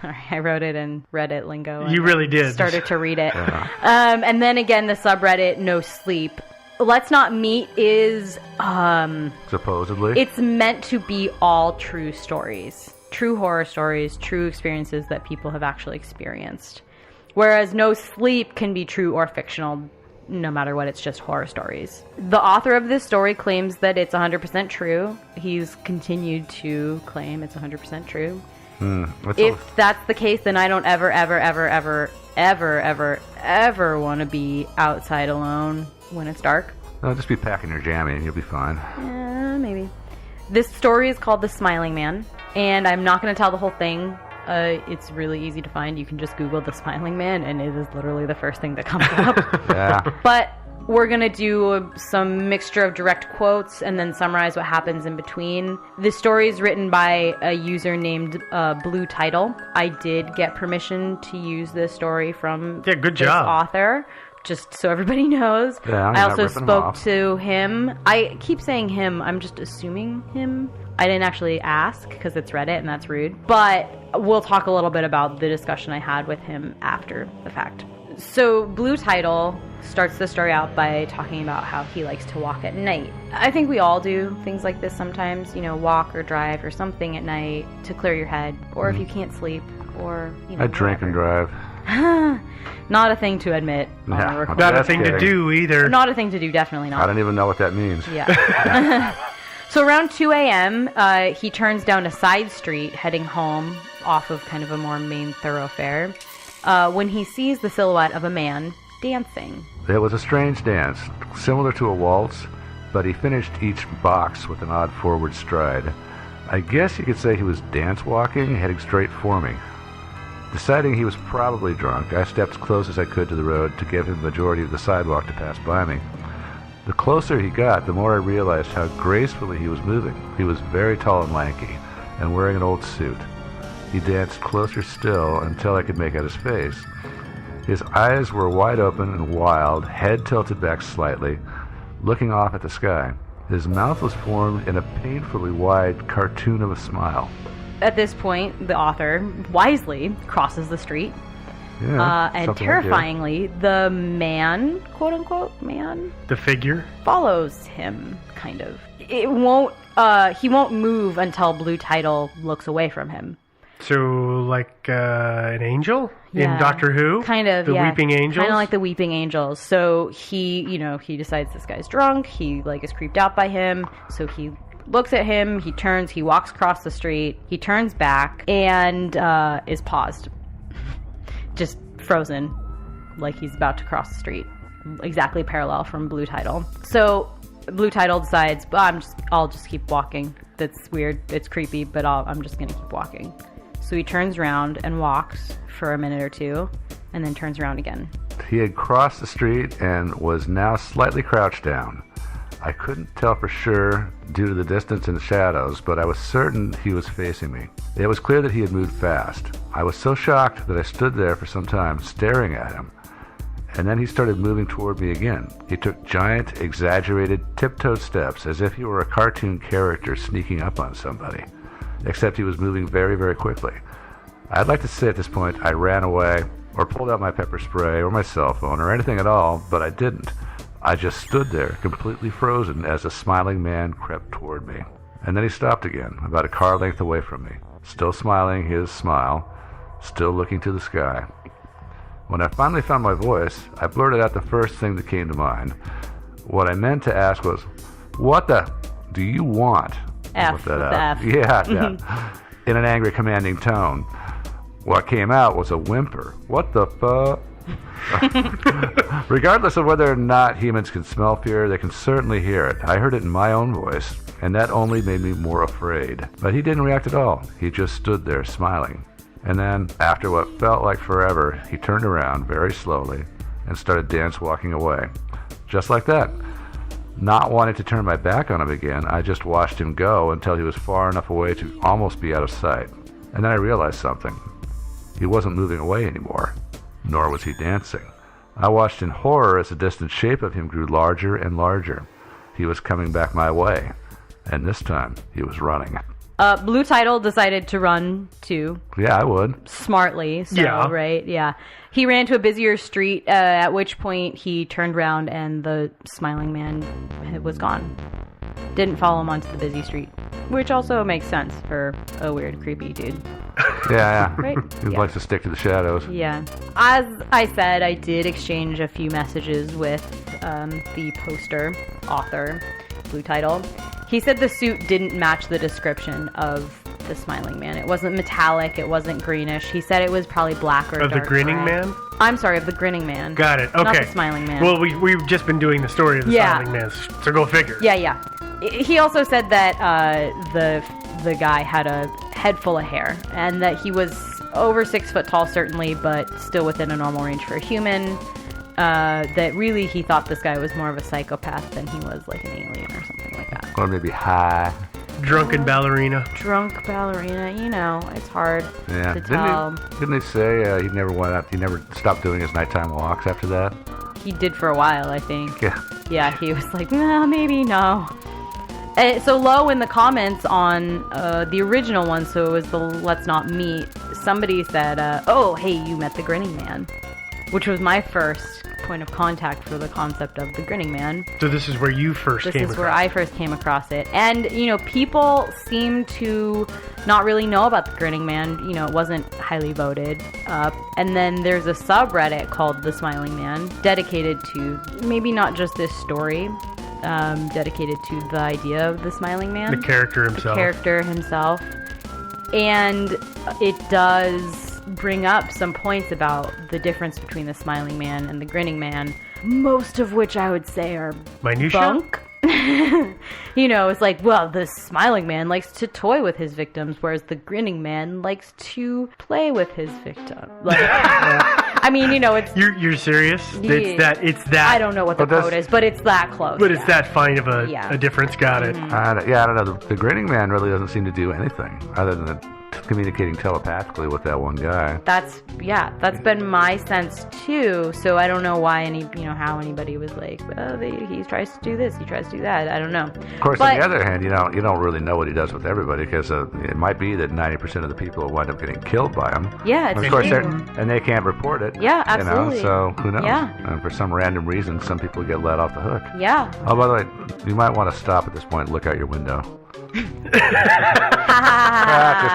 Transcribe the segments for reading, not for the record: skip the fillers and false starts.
Sorry, I wrote it in Reddit lingo. You really did. Started to read it. And then again, the subreddit No Sleep. Let's Not Meet is... supposedly? It's meant to be all true stories. True horror stories, true experiences that people have actually experienced. Whereas No Sleep can be true or fictional, no matter what, it's just horror stories. The author of this story claims that it's 100% true. He's continued to claim it's 100% true. If that's the case, then I don't ever want to be outside alone when it's dark. No, just be packing your jammy and you'll be fine. Maybe. This story is called The Smiling Man, and I'm not going to tell the whole thing. It's really easy to find. You can just Google The Smiling Man, and it is literally the first thing that comes up. Yeah. But we're going to do some mixture of direct quotes and then summarize what happens in between. The story is written by a user named Blue Title. I did get permission to use this story from this author, just so everybody knows. Yeah, I also spoke to him. I keep saying him. I'm just assuming him. I didn't actually ask because it's Reddit and that's rude. But we'll talk a little bit about the discussion I had with him after the fact. So Blue Title starts the story out by talking about how he likes to walk at night. I think we all do things like this sometimes, walk or drive or something at night to clear your head, or if you can't sleep, or, I drink and drive. Not a thing to admit. Not a thing to do either. Not a thing to do, definitely not. I don't even know what that means. Yeah. So around 2 a.m., he turns down a side street heading home off of kind of a more main thoroughfare when he sees the silhouette of a man dancing. It was a strange dance, similar to a waltz, but he finished each box with an odd forward stride. I guess you could say he was dance walking, heading straight for me. Deciding he was probably drunk, I stepped as close as I could to the road to give him the majority of the sidewalk to pass by me. The closer he got, the more I realized how gracefully he was moving. He was very tall and lanky, and wearing an old suit. He danced closer still until I could make out his face. His eyes were wide open and wild, head tilted back slightly, looking off at the sky. His mouth was formed in a painfully wide cartoon of a smile. At this point, the author wisely crosses the street. Yeah, and terrifyingly, the man, quote-unquote man, the figure, follows him, kind of. He won't move until Blue Title looks away from him. So, like an angel in Doctor Who? Kind of, the Weeping Angels? Kind of like the Weeping Angels. So he decides this guy's drunk. He, is creeped out by him. So he looks at him. He turns. He walks across the street. He turns back and is paused. Just frozen, like he's about to cross the street, exactly parallel from Blue Title. So Blue Title decides, I'll just keep walking. That's weird. It's creepy, but I'm just gonna keep walking. So he turns around and walks for a minute or two, and then turns around again. He had crossed the street and was now slightly crouched down. I couldn't tell for sure due to the distance and the shadows, but I was certain he was facing me. It was clear that he had moved fast. I was so shocked that I stood there for some time staring at him. And then he started moving toward me again. He took giant, exaggerated, tiptoed steps as if he were a cartoon character sneaking up on somebody. Except he was moving very, very quickly. I'd like to say at this point I ran away or pulled out my pepper spray or my cell phone or anything at all, but I didn't. I just stood there, completely frozen, as the smiling man crept toward me. And then he stopped again, about a car length away from me, still smiling his smile, still looking to the sky. When I finally found my voice, I blurted out the first thing that came to mind. What I meant to ask was, "What the do you want?" F with the F. Yeah. In an angry, commanding tone. What came out was a whimper. What the fuck? Regardless of whether or not humans can smell fear, they can certainly hear it. I heard it in my own voice, and that only made me more afraid. But he didn't react at all. He just stood there, smiling. And then, after what felt like forever, he turned around very slowly and started dance walking away. Just like that. Not wanting to turn my back on him again, I just watched him go until he was far enough away to almost be out of sight. And then I realized something. He wasn't moving away anymore. Nor was he dancing. I watched in horror as the distant shape of him grew larger and larger. He was coming back my way, and this time he was running. Blue Title decided to run too. Yeah, I would. Smartly, so, Yeah. right? Yeah. He ran to a busier street, at which point he turned around and the smiling man was gone. Didn't follow him onto the busy street, which also makes sense for a weird, creepy dude. Yeah. Right? He Yeah. likes to stick to the shadows. Yeah. As I said, I did exchange a few messages with the poster author, Blue Title. He said the suit didn't match the description of the smiling man. It wasn't metallic. It wasn't greenish. He said it was probably black or Of the dark grinning gray. man? I'm sorry, of the grinning man. Got it. Okay. Not the smiling man. Well, we've just been doing the story of the Yeah. smiling man, so go figure. Yeah. He also said that the guy had a head full of hair and that he was over 6 foot tall, certainly, but still within a normal range for a human. That really he thought this guy was more of a psychopath than he was like an alien or something like that. Or maybe high. Drunken ballerina. Drunk ballerina, it's hard Yeah. to tell. Didn't they say he never went out? He never stopped doing his nighttime walks after that? He did for a while, I think. Yeah. Yeah, he was like, no, maybe no. So low in the comments on the original one, so it was the Let's Not Meet, somebody said, oh, hey, you met the Grinning Man, which was my first point of contact for the concept of the Grinning Man. So this is where you first This came is across where I first came across it. And, people seem to not really know about the Grinning Man. It wasn't highly voted. And then there's a subreddit called The Smiling Man, dedicated to maybe not just this story, dedicated to the idea of the Smiling Man. the character himself. The character himself. And it does bring up some points about the difference between the Smiling Man and the Grinning Man, most of which I would say are Minutia? bunk. It's like, well, the Smiling Man likes to toy with his victims, whereas the Grinning Man likes to play with his victim. Like, it's... You're serious? Yeah. It's that. I don't know what the But quote is, but it's that close. But it's that fine of a Yeah. a difference. Got it. I don't know. The grinning man really doesn't seem to do anything other than communicating telepathically with that one guy. That's been my sense too. So I don't know why how anybody was like, well, he tries to do this, he tries to do that. I don't know. Of course, on the other hand, you don't really know what he does with everybody because it might be that 90% of the people will wind up getting killed by him. Yeah, it's of course, true. and they can't report it. Yeah, absolutely. So who knows? Yeah. And for some random reason, some people get let off the hook. Yeah. Oh, by the way, you might want to stop at this point and look out your window. Just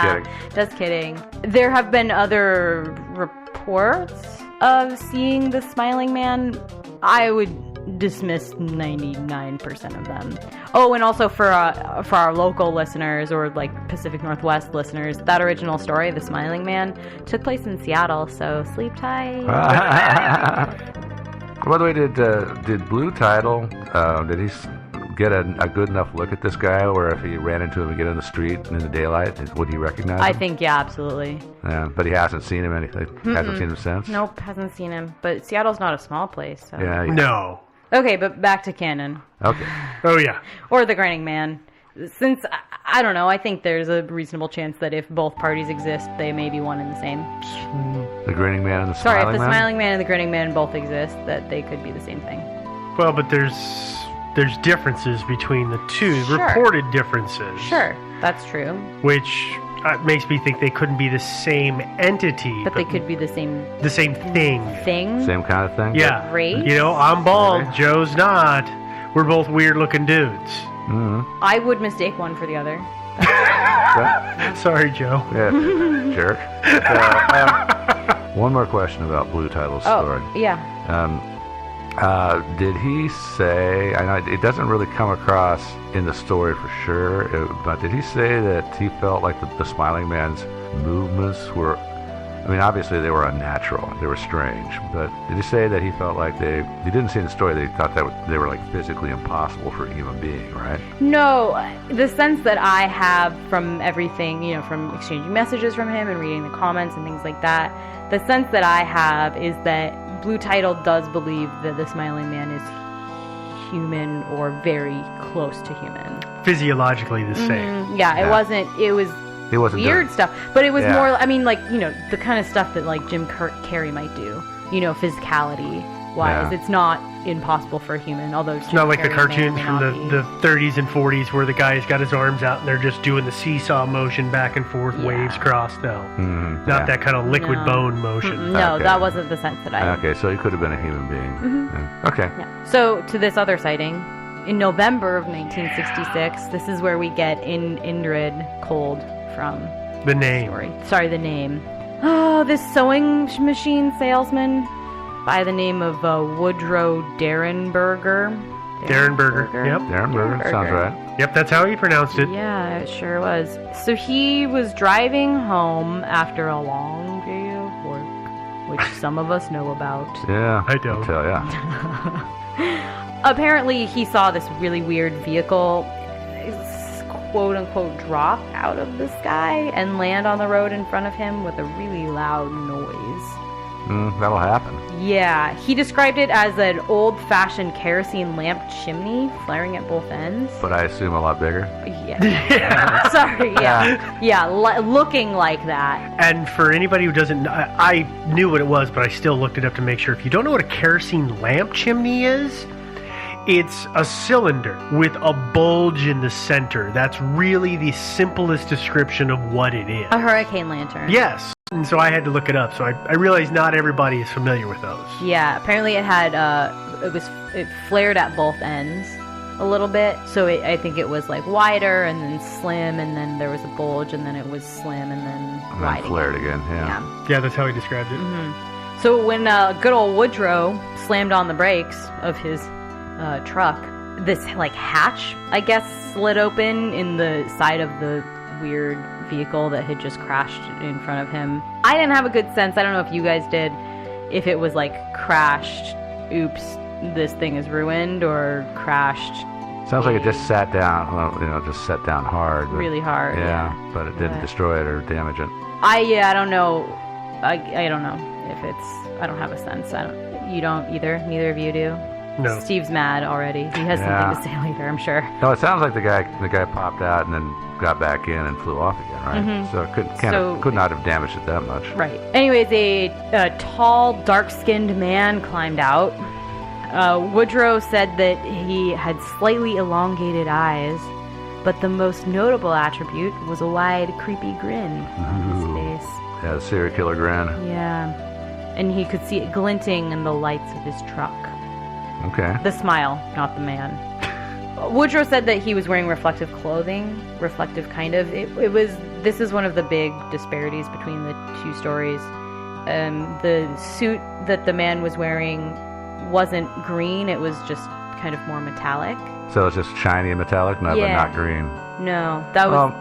kidding. Just kidding. There have been other reports of seeing the Smiling Man. I would dismiss 99% of them. Oh, and also for our local listeners or like Pacific Northwest listeners, that original story, The Smiling Man, took place in Seattle, so sleep tight. By the way, did Blue Title, did he get a good enough look at this guy where if he ran into him again in the street in the daylight, would he recognize him? I think, yeah, absolutely. Yeah, but he hasn't seen him anything. Hasn't seen him since? Nope, hasn't seen him. But Seattle's not a small place, so... Yeah. No. Okay, but back to canon. Okay. Oh yeah. Or the Grinning Man. Since, I don't know, I think there's a reasonable chance that if both parties exist, they may be one and the same. The grinning man and the Sorry, smiling if the man? Smiling Man and the Grinning Man both exist, that they could be the same thing. Well, but there's differences between the two, Sure. reported differences. Sure, that's true. Which makes me think they couldn't be the same entity, But they could be the same the same thing. thing. Same kind of thing? Yeah. Great. I'm bald, Maybe. Joe's not. We're both weird-looking dudes. Mm-hmm. I would mistake one for the other. Sorry, Joe. Yeah, jerk. One more question about Blue Title's story. Oh, yeah. Did he say, I know it doesn't really come across in the story for sure, but did he say that he felt like the Smiling Man's movements were, obviously they were unnatural, they were strange, but did he say that he felt like he didn't say in the story that he thought that they were like physically impossible for a human being, right? No, the sense that I have from everything, from exchanging messages from him and reading the comments and things like that, the sense that I have is that Blue Title does believe that the Smiling Man is human or very close to human. Physiologically the same. Yeah, it wasn't weird doing- stuff, but it was Yeah. more, the kind of stuff that like Jim Carrey might do, physicality, wise. Yeah. It's not impossible for a human, although It's not like the cartoons from the 30s and 40s where the guy's got his arms out and they're just doing the seesaw motion back and forth, waves cross. No. Not that kind of liquid bone motion. No, Okay. that wasn't the sense that I... Okay, so he could have been a human being. Yeah. Okay. Yeah. So, to this other sighting, in November of 1966, this is where we get Indrid Cold from. The name. Story. Sorry, the name. Oh, this sewing machine salesman by the name of Woodrow Derenberger. Derenberger. Yep. Derenberger, sounds right. Yep, that's how he pronounced it. Yeah, it sure was. So he was driving home after a long day of work, which some of us know about. Yeah, I don't. I'll tell ya. Apparently, he saw this really weird vehicle, quote-unquote, drop out of the sky and land on the road in front of him with a really loud noise. That'll happen. Yeah, he described it as an old-fashioned kerosene lamp chimney flaring at both ends. But I assume a lot bigger. Yeah. Sorry, yeah. Yeah, looking like that. And for anybody who doesn't, I knew what it was, but I still looked it up to make sure. If you don't know what a kerosene lamp chimney is, it's a cylinder with a bulge in the center. That's really the simplest description of what it is. A hurricane lantern. Yes. And so I had to look it up. So I realized not everybody is familiar with those. Yeah, apparently it had, it flared at both ends a little bit. So I think it was like wider and then slim, and then there was a bulge, and then it was slim, and then wide flared again. Yeah, that's how he described it. Mm-hmm. So when good old Woodrow slammed on the brakes of his truck, this like hatch, I guess, slid open in the side of the weird vehicle that had just crashed in front of him. I didn't have a good sense, I don't know if you guys did, if it was like crashed, oops, this thing is ruined, or crashed. Sounds like it just sat down, just sat down hard. Really hard. Yeah, but it didn't destroy it or damage it. I don't know. I don't know if it's, I don't have a sense. You don't either? Neither of you do? No. Steve's mad already. He has something to say later, I'm sure. No, it sounds like the guy popped out and then got back in and flew off again, right? Mm-hmm. So it could not have damaged it that much. Right. Anyways, a tall, dark-skinned man climbed out. Woodrow said that he had slightly elongated eyes, but the most notable attribute was a wide, creepy grin on his face. Yeah, the serial killer grin. Yeah. And he could see it glinting in the lights of his truck. Okay. The smile, not the man. Woodrow said that he was wearing reflective clothing. Reflective, kind of. This is one of the big disparities between the two stories. The suit that the man was wearing wasn't green. It was just kind of more metallic. So it's just shiny and metallic, but not green. No, that was...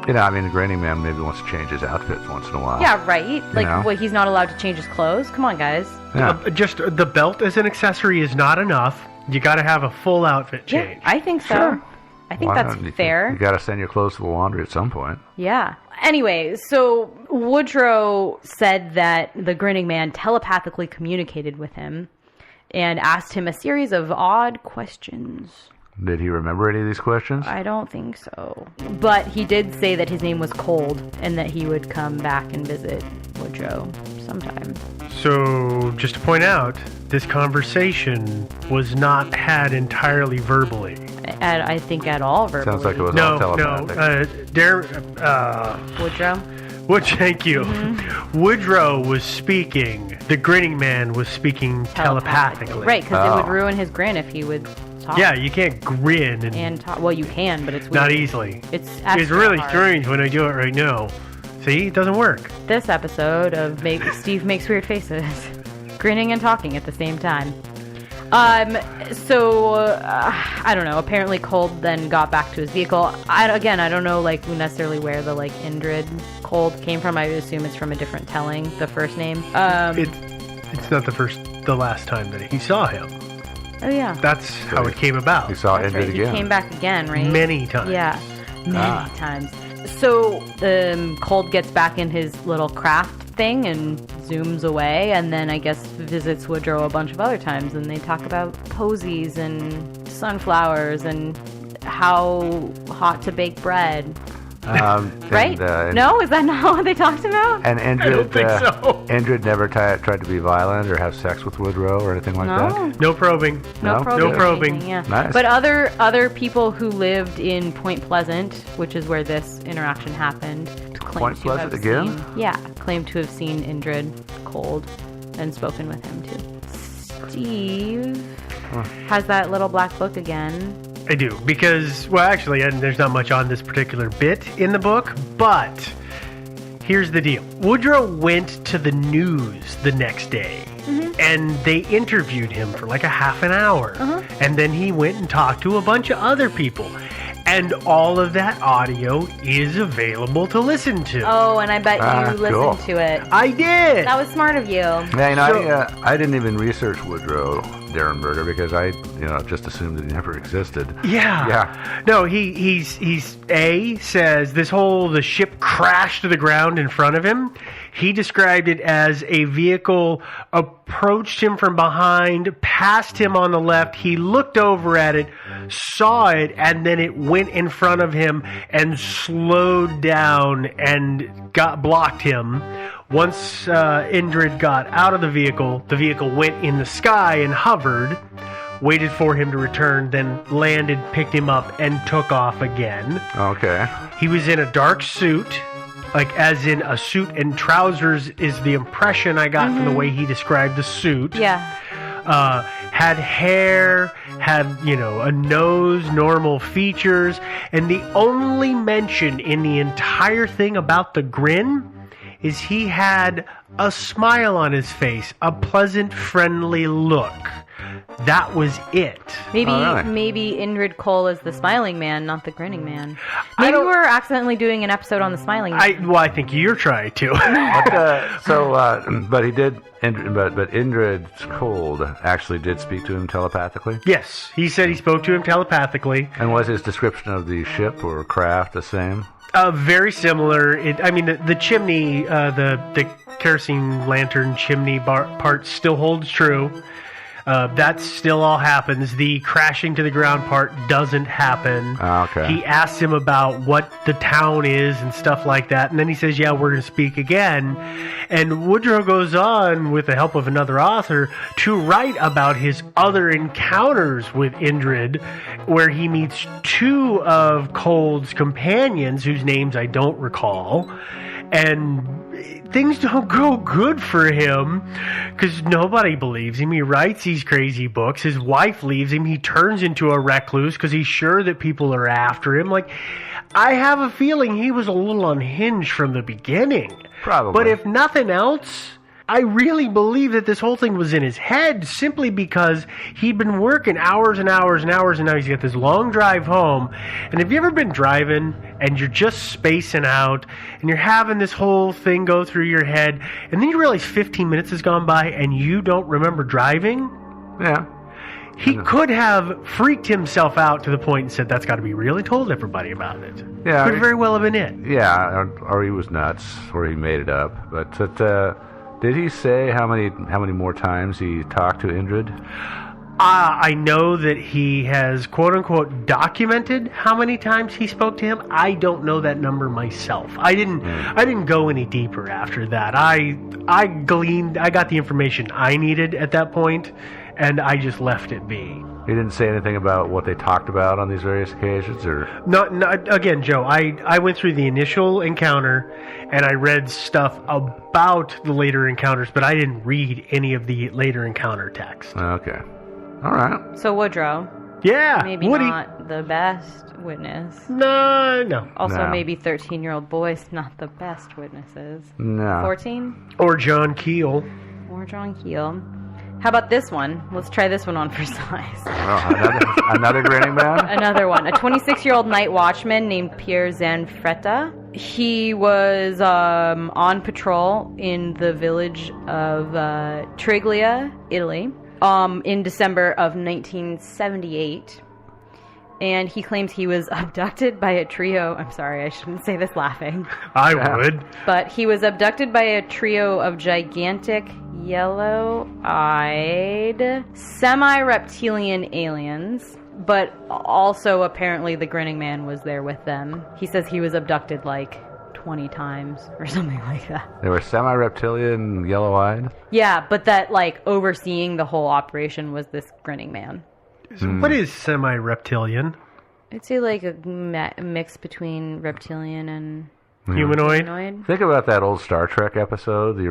the grinning man maybe wants to change his outfits once in a while. Yeah, right? Like, what, he's not allowed to change his clothes? Come on, guys. Yeah. Just the belt as an accessory is not enough. You got to have a full outfit change. Yeah, I think so. Sure. I think that's fair. You got to send your clothes to the laundry at some point. Yeah. Anyway, so Woodrow said that the grinning man telepathically communicated with him and asked him a series of odd questions. Did he remember any of these questions? I don't think so. But he did say that his name was Cold and that he would come back and visit Woodrow sometime. So, just to point out, this conversation was not had entirely verbally. I think at all verbally. Sounds like it was all telepathic. Woodrow? Thank you. Mm-hmm. Woodrow was speaking. The grinning man was speaking telepathically. Right, because it would ruin his grin if he would talk. Yeah, you can't grin and talk. Well, you can, but it's weird. Not easily. It's really hard. strange when I do it right now. See, it doesn't work. This episode of Steve Makes Weird Faces, grinning and talking at the same time. I don't know. Apparently, Cold then got back to his vehicle. I don't know, necessarily where the Indrid Cold came from. I assume it's from a different telling. The first name. It's not the last time that he saw him. Oh yeah. That's how it came about. He saw Indrid again. He came back again, right? Many times. Yeah, many times. So Cold gets back in his little craft thing and zooms away, and then I guess visits Woodrow a bunch of other times, and they talk about posies and sunflowers and how hot to bake bread. Right? No? Is that not what they talked about? And Indrid, I don't think so. Indrid never tried to be violent or have sex with Woodrow or anything like that? No probing. No No? probing. No probing. Anything, yeah. Nice. But other people who lived in Point Pleasant, which is where this interaction happened, claim Point to Pleasant have again? claimed to have seen Indrid cold and spoken with him too. Steve has that little black book again. I do, because, well, actually, and there's not much on this particular bit in the book, but here's the deal. Woodrow went to the news the next day, and they interviewed him for like a half an hour, and then he went and talked to a bunch of other people. And all of that audio is available to listen to. Oh, and I bet you listened cool. to it. I did. That was smart of you. Yeah, I didn't even research Woodrow Derenberger because I just assumed that he never existed. Yeah. No, he's says the ship crashed to the ground in front of him. He described it as a vehicle approached him from behind, passed him on the left. He looked over at it, saw it, and then it went in front of him and slowed down and blocked him. Once Indrid got out of the vehicle went in the sky and hovered, waited for him to return, then landed, picked him up, and took off again. Okay. He was in a dark suit, like as in a suit and trousers is the impression I got from the way he described the suit. Yeah. Had hair, had, a nose, normal features, and the only mention in the entire thing about the grin is he had a smile on his face, a pleasant, friendly look. That was it. Maybe Really? maybe Indrid Cole is the smiling man, not the grinning man. Maybe we're accidentally doing an episode on the smiling man. I think you're trying to. But he did. But Indrid Cold actually did speak to him telepathically. Yes, he said he spoke to him telepathically. And was his description of the ship or craft the same? Very similar. The chimney, the kerosene lantern chimney part still holds true. That still all happens. The crashing to the ground part doesn't happen. Okay. He asks him about what the town is and stuff like that, and then he says, yeah, we're going to speak again. And Woodrow goes on, with the help of another author, to write about his other encounters with Indrid, where he meets two of Cold's companions, whose names I don't recall, and things don't go good for him because nobody believes him. He writes these crazy books. His wife leaves him. He turns into a recluse because he's sure that people are after him. Like, I have a feeling he was a little unhinged from the beginning. Probably. But if nothing else, I really believe that this whole thing was in his head simply because he'd been working hours and hours and hours, and now he's got this long drive home. And have you ever been driving and you're just spacing out and you're having this whole thing go through your head, and then you realize 15 minutes has gone by and you don't remember driving? Yeah. He could have freaked himself out to the point and said, that's got to be real, and told everybody about it. Yeah. Could very well have been it. Yeah, or he was nuts, or he made it up. But did he say how many more times he talked to Indrid? I know that he has, quote-unquote, documented how many times he spoke to him. I don't know that number myself. I didn't go any deeper after that. I got the information I needed at that point, and I just left it be. He didn't say anything about what they talked about on these various occasions, or No, again, Joe, I went through the initial encounter, and I read stuff about the later encounters, but I didn't read any of the later encounter text. Okay. All right. So Woodrow, Yeah, maybe Woody. not the best witness. No. Also, No. maybe 13-year-old boys, not the best witnesses. No. 14? Or John Keel. Or John Keel. How about this one? Let's try this one on for size. Oh, another grinning man? Another one. A 26-year-old night watchman named Pierre Zanfretta. He was on patrol in the village of Triglia, Italy, in December of 1978. And he claims he was abducted by a trio. I'm sorry, I shouldn't say this laughing. I would. But he was abducted by a trio of gigantic, yellow-eyed, semi-reptilian aliens. But also, apparently, the grinning man was there with them. He says he was abducted like 20 times or something like that. They were semi-reptilian, yellow-eyed? Yeah, but that, like, overseeing the whole operation was this grinning man. So what is semi-reptilian? I'd say, like, a mix between reptilian and Humanoid? humanoid. Think about that old Star Trek episode, the